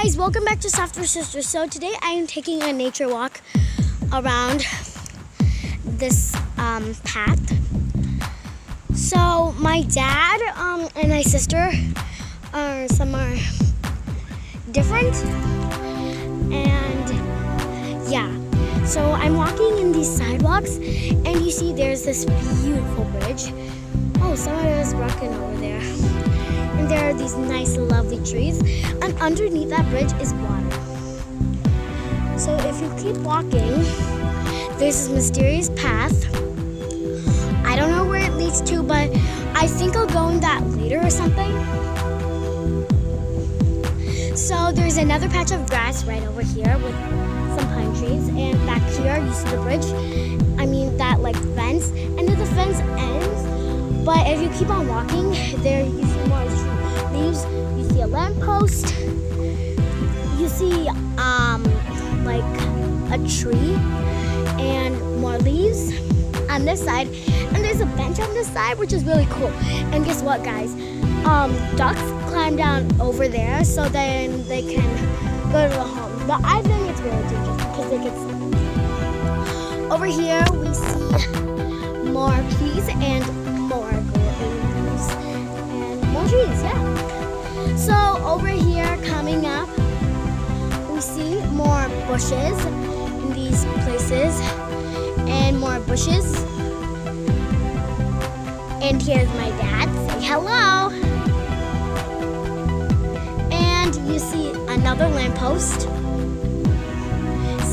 guys, welcome back to Software Sisters. So today I am taking a nature walk around this path. So my dad and my sister are different, and yeah. So I'm walking in these sidewalks, and you see there's this beautiful bridge. Oh, some of it is broken over there. And there are these nice, lovely trees. And underneath that bridge is water. So if you keep walking, there's this mysterious path. I don't know where it leads to, but I think I'll go in that later or something. So there's another patch of grass right over here with some pine trees. And back here, you see the bridge. I mean, that like fence. And then the fence ends. But if you keep on walking, there you see more leaves. You see a lamppost. You see like a tree and more leaves on this side. And there's a bench on this side, which is really cool. And guess what, guys? Ducks climb down over there so then they can go to the home. But I think it's really dangerous because they get sick. Over here we see more trees and more leaves and more trees, yeah. So over here coming up, we see more bushes in these places and more bushes. And here's my dad, say hello. And you see another lamppost,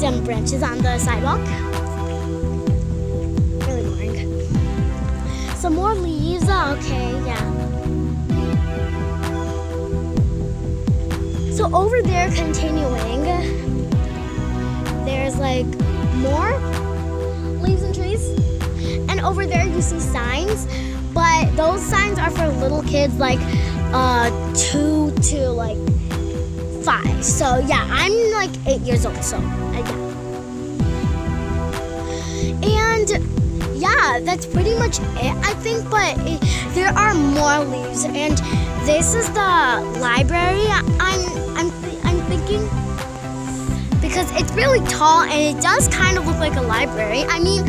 some branches on the sidewalk. Really boring. Some more leaves, okay, yeah. So over there, continuing, there's like more leaves and trees. And over there you see signs, but those signs are for little kids like 2 to like 5. So yeah, I'm like 8 years old, so yeah. And yeah, that's pretty much it, I think, but there are more leaves, and this is the library I'm thinking, because it's really tall and it does kind of look like a library. I mean,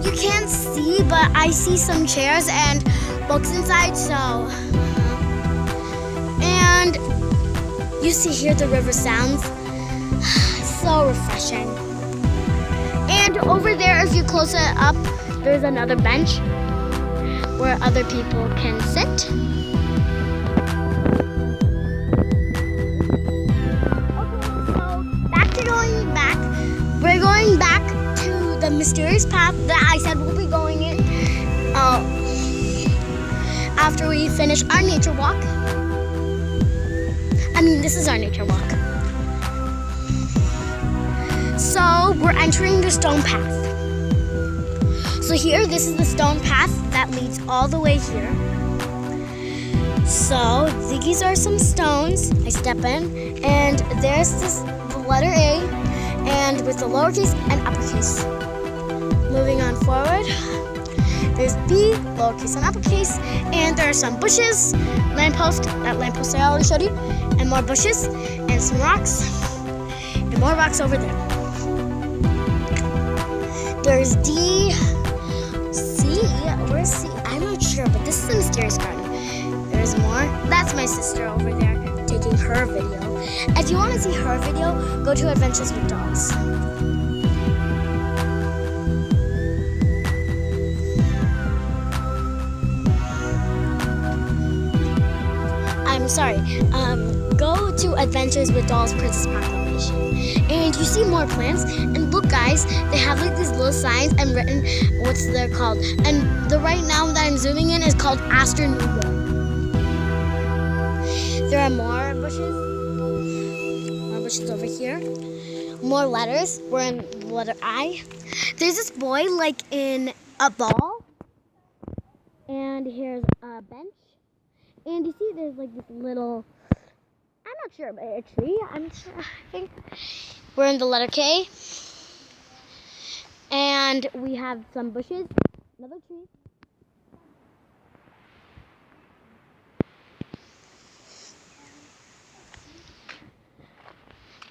you can't see, but I see some chairs and books inside, so and you see here the river sounds. So refreshing. And over there, if you close it up, there's another bench where other people can sit. We're going back to the mysterious path that I said we'll be going in after we finish our nature walk. I mean, this is our nature walk. So we're entering the stone path. So here, this is the stone path that leads all the way here. So these are some stones. I step in, and there's the letter A. And with the lowercase and uppercase. Moving on forward, there's B, lowercase and uppercase, and there are some bushes, lamppost, that lamppost I already showed you, and more bushes, and some rocks, and more rocks over there. There's D, C, where's C? I'm not sure, but this is a mysterious garden. There's more. That's my sister over there taking her video. If you want to see her video, go to Adventures with Dolls. I'm sorry. Go to Adventures with Dolls Princess Proclamation. And you see more plants. And look, guys, they have like these little signs and written what's they're called. And the right now that I'm zooming in is called Astor New York. There are more bushes. Over here, more letters. We're in letter I. There's this boy like in a ball, and here's a bench, and you see there's like this little, I'm not sure, but a tree. I'm sure. I think we're in the letter K, and we have some bushes, another tree.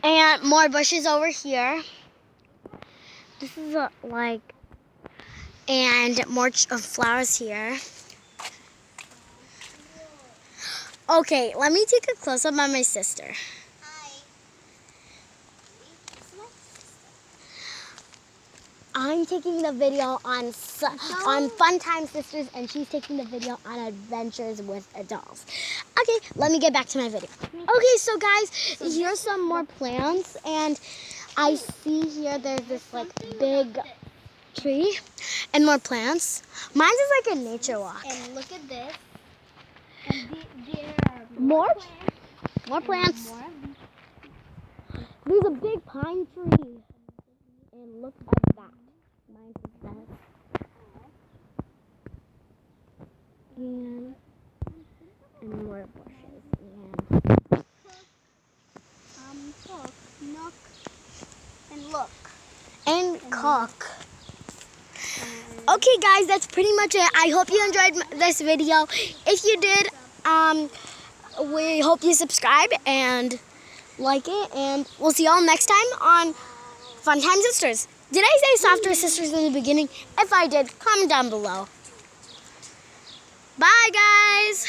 And more bushes over here. This is and more flowers here. Okay, let me take a close-up on my sister. I'm taking the video on Fun Time Sisters, and she's taking the video on Adventures with Adults. Okay, let me get back to my video. Okay, so guys, here's some more plants, and I see here there's this like big tree and more plants. Mine is like a nature walk. And look at this. And there are More plants. There's a big pine tree. And look at that. Mine's the best. And more bushes. Cook, knock, and look. And cook. Okay, guys, that's pretty much it. I hope you enjoyed this video. If you did, we hope you subscribe and like it. And we'll see y'all next time on Fun Time Sisters. Did I say Softer Sisters in the beginning? If I did, comment down below. Bye, guys.